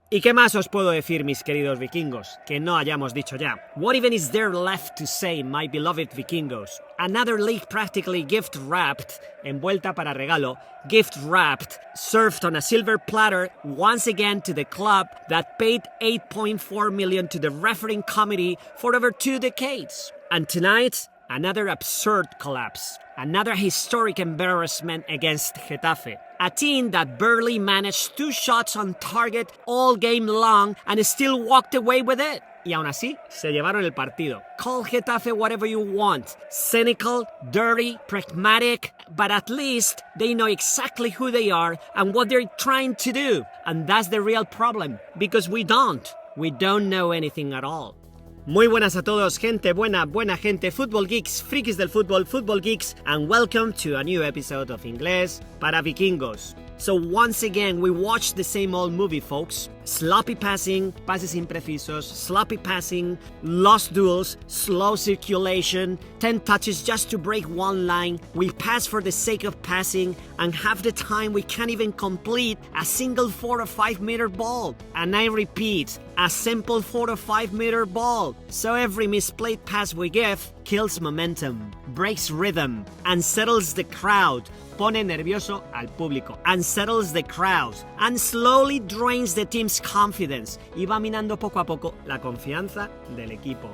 ¿Y qué más os puedo decir, mis queridos vikingos, que no hayamos dicho ya? What even is there left to say, my beloved vikingos? Another league practically gift-wrapped, envuelta para regalo, gift-wrapped, served on a silver platter once again to the club that paid $8.4 million to the refereeing committee for over 2 decades. And tonight, another absurd collapse. Another historic embarrassment against Getafe. A team that barely managed 2 shots on target all game long and still walked away with it. Y aún así, se llevaron el partido. Call Getafe whatever you want. Cynical, dirty, pragmatic, but at least they know exactly who they are and what they're trying to do. And that's the real problem, because we don't. We don't know anything at all. Muy buenas a todos, gente buena gente, football geeks, frikis del fútbol, football geeks, and welcome to a new episode of Inglés para Vikingos. So once again, we watched the same old movie, folks. Sloppy passing, pases imprecisos, sloppy passing, lost duels, slow circulation, 10 touches just to break one line. We pass for the sake of passing, and half the time we can't even complete a single 4 or 5 meter ball. And I repeat, a simple 4 or 5 meter ball. So every misplaced pass we give kills momentum, breaks rhythm, unsettles the crowd, pone nervioso al público, unsettles the crowd, and slowly drains the team's confidence, y va minando poco a poco la confianza del equipo.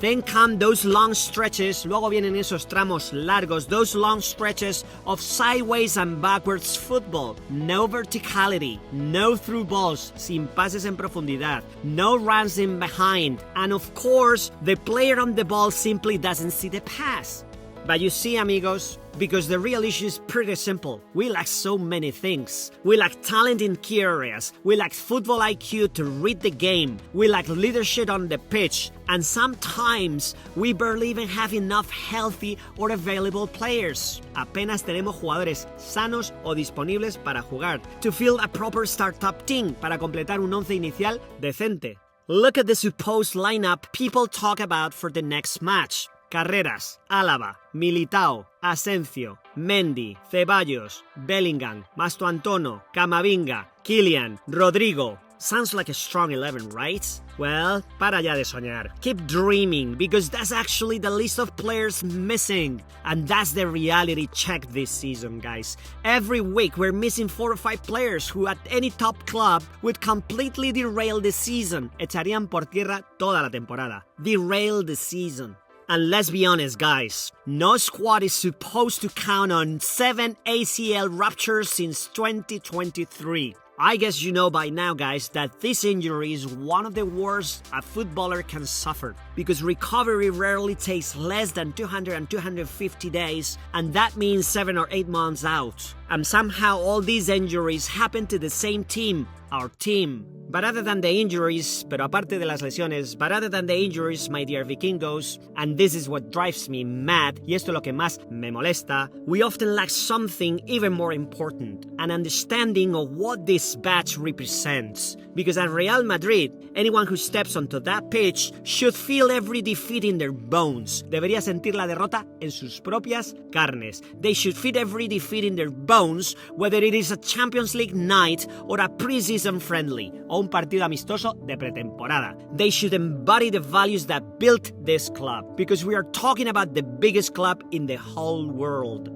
Then come those long stretches, luego vienen esos tramos largos, those long stretches of sideways and backwards football. No verticality, no through balls, sin pases en profundidad, no runs in behind, and of course, the player on the ball simply doesn't see the pass. But you see, amigos, because the real issue is pretty simple. We lack so many things. We lack talent in key areas. We lack football IQ to read the game. We lack leadership on the pitch. And sometimes we barely even have enough healthy or available players. Apenas tenemos jugadores sanos o disponibles para jugar. To field a proper startup team, para completar un once inicial decente. Look at the supposed lineup people talk about for the next match. Carreras, Álava, Militao, Asencio, Mendy, Ceballos, Bellingham, Mastoantono, Camavinga, Kylian, Rodrigo. Sounds like a strong 11, right? Well, para ya de soñar. Keep dreaming, because that's actually the list of players missing. And that's the reality check this season, guys. Every week we're missing 4 or 5 players who at any top club would completely derail the season. Echarían por tierra toda la temporada. Derail the season. And let's be honest, guys, no squad is supposed to count on 7 ACL ruptures since 2023. I guess you know by now, guys, that this injury is one of the worst a footballer can suffer, because recovery rarely takes less than 200 and 250 days, and that means 7 or 8 months out. And somehow all these injuries happen to the same team, our team. But other than the injuries, pero aparte de las lesiones, but other than the injuries, my dear vikingos, and this is what drives me mad, y esto es lo que más me molesta, we often lack something even more important, an understanding of what this badge represents. Because at R.Madrid, anyone who steps onto that pitch should feel every defeat in their bones. Debería sentir la derrota en sus propias carnes. They should feel every defeat in their bones, whether it is a Champions League night or a preseason friendly, o un partido amistoso de pretemporada. They should embody the values that built this club, because we are talking about the biggest club in the whole world.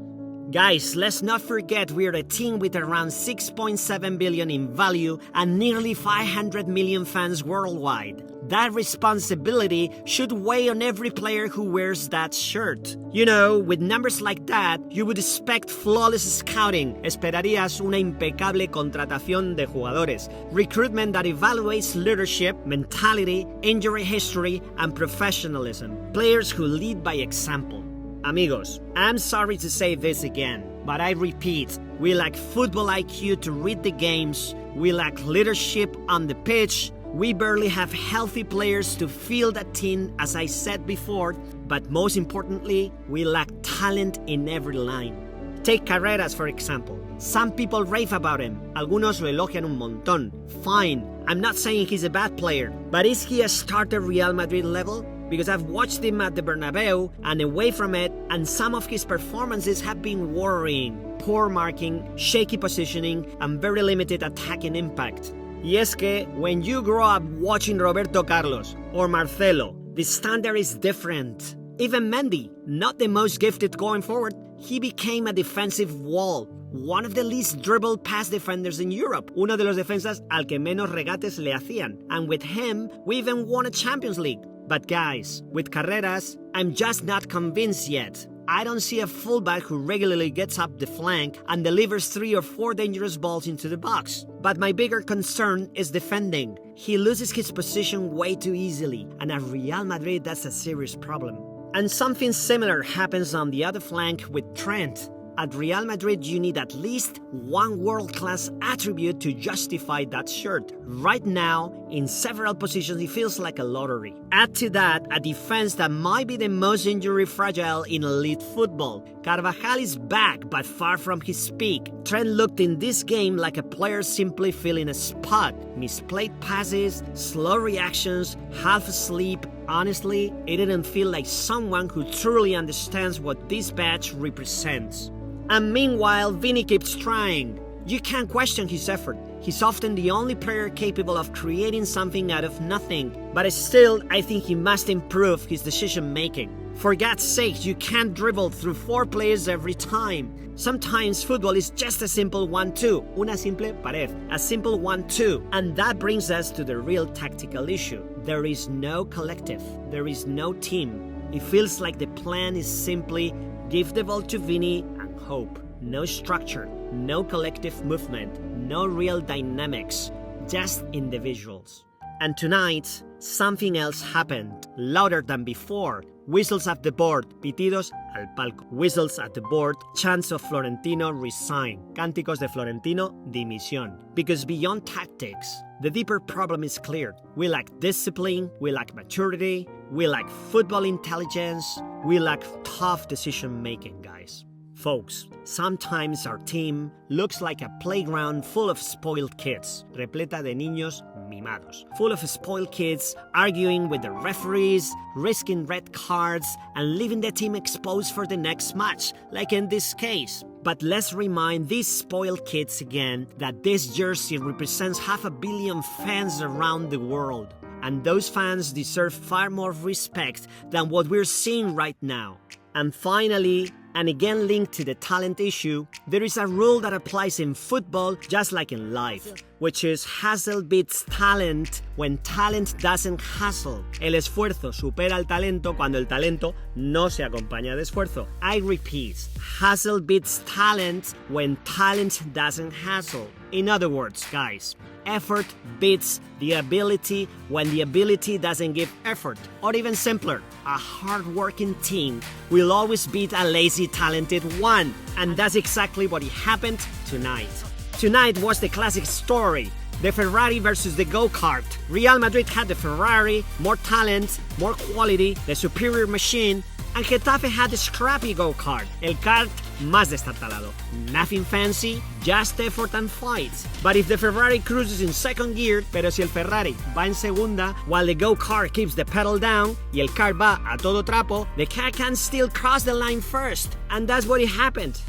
Guys, let's not forget we are a team with around 6.7 billion in value and nearly 500 million fans worldwide. That responsibility should weigh on every player who wears that shirt. You know, with numbers like that, you would expect flawless scouting. Esperarías una impecable contratación de jugadores. Recruitment that evaluates leadership, mentality, injury history, and professionalism. Players who lead by example. Amigos, I'm sorry to say this again, but I repeat, we lack football IQ to read the games, we lack leadership on the pitch, we barely have healthy players to field a team, as I said before, but most importantly, we lack talent in every line. Take Carreras, for example. Some people rave about him, algunos lo elogian un montón. Fine, I'm not saying he's a bad player, but is he a starter Real Madrid level? Because I've watched him at the Bernabeu and away from it, and some of his performances have been worrying. Poor marking, shaky positioning, and very limited attacking impact. Y es que when you grow up watching Roberto Carlos or Marcelo, the standard is different. Even Mendy, not the most gifted going forward, he became a defensive wall. One of the least dribbled pass defenders in Europe. Uno de los defensas al que menos regates le hacían. And with him, we even won a Champions League. But guys, with Carreras, I'm just not convinced yet. I don't see a fullback who regularly gets up the flank and delivers 3 or 4 dangerous balls into the box. But my bigger concern is defending. He loses his position way too easily, and at Real Madrid that's a serious problem. And something similar happens on the other flank with Trent. At Real Madrid, you need at least one world-class attribute to justify that shirt. Right now, in several positions, it feels like a lottery. Add to that a defense that might be the most injury-fragile in elite football. Carvajal is back, but far from his peak. Trent looked in this game like a player simply filling a spot. Misplaced passes, slow reactions, half asleep. Honestly, it didn't feel like someone who truly understands what this badge represents. And meanwhile, Vini keeps trying. You can't question his effort. He's often the only player capable of creating something out of nothing. But still, I think he must improve his decision-making. For God's sake, you can't dribble through 4 players every time. Sometimes football is just a simple 1-2. Una simple pared. A simple 1-2. And that brings us to the real tactical issue. There is no collective. There is no team. It feels like the plan is simply give the ball to Vini and hope. No structure, no collective movement, no real dynamics, just individuals. And tonight, something else happened, louder than before. Whistles at the board, pitidos al palco. Whistles at the board, chants of Florentino resign. Cánticos de Florentino, dimisión. Because beyond tactics, the deeper problem is clear. We lack discipline, we lack maturity, we lack football intelligence, we lack tough decision-making, guys. Folks, sometimes our team looks like a playground full of spoiled kids, repleta de niños mimados, full of spoiled kids arguing with the referees, risking red cards, and leaving the team exposed for the next match, like in this case. But let's remind these spoiled kids again that this jersey represents 500 million fans around the world. And those fans deserve far more respect than what we're seeing right now. And finally, and again linked to the talent issue, there is a rule that applies in football just like in life, which is hustle beats talent when talent doesn't hustle. El esfuerzo supera al talento cuando el talento no se acompaña de esfuerzo. I repeat, hustle beats talent when talent doesn't hustle. In other words, guys, effort beats the ability when the ability doesn't give effort. Or even simpler, a hard-working team will always beat a lazy, talented one. And that's exactly what happened tonight. Tonight was the classic story. The Ferrari versus the go-kart. Real Madrid had the Ferrari, more talent, more quality, the superior machine, and Getafe had the scrappy go-kart, el kart más destartalado. Nothing fancy, just effort and fight. But if the Ferrari cruises in second gear, pero si el Ferrari va en segunda, while the go-kart keeps the pedal down, y el kart va a todo trapo, the car can still cross the line first. And that's what happened.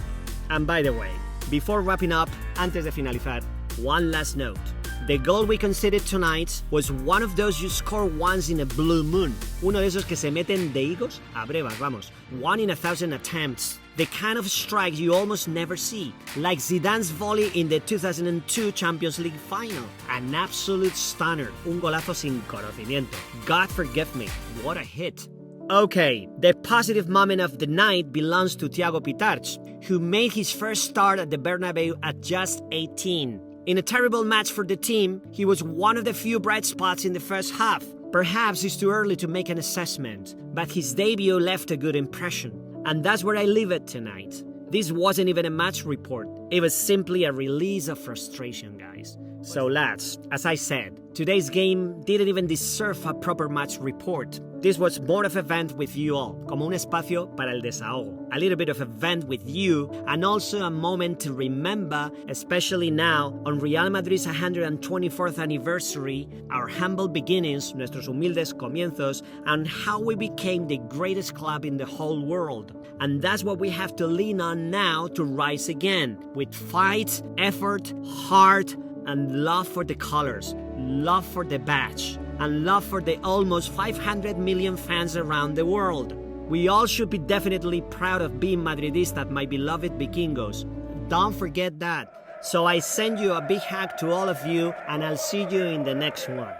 And by the way, before wrapping up, antes de finalizar, one last note. The goal we conceded tonight was one of those you score once in a blue moon. Uno de esos que se meten de higos a brevas, vamos. 1 in 1,000 attempts. The kind of strike you almost never see. Like Zidane's volley in the 2002 Champions League final. An absolute stunner. Un golazo sin conocimiento. God forgive me. What a hit. Okay, the positive moment of the night belongs to Thiago Pitarch, who made his first start at the Bernabeu at just 18. In a terrible match for the team, he was one of the few bright spots in the first half. Perhaps it's too early to make an assessment, but his debut left a good impression. And that's where I leave it tonight. This wasn't even a match report. It was simply a release of frustration, guys. So lads, as I said, today's game didn't even deserve a proper match report. This was more of a vent with you all, como un espacio para el desahogo. A little bit of a vent with you, and also a moment to remember, especially now, on Real Madrid's 124th anniversary, our humble beginnings, nuestros humildes comienzos, and how we became the greatest club in the whole world. And that's what we have to lean on now to rise again, with fight, effort, heart, and love for the colors, love for the badge, and love for the almost 500 million fans around the world. We all should be definitely proud of being Madridista, my beloved Vikingos. Don't forget that. So I send you a big hug to all of you, and I'll see you in the next one.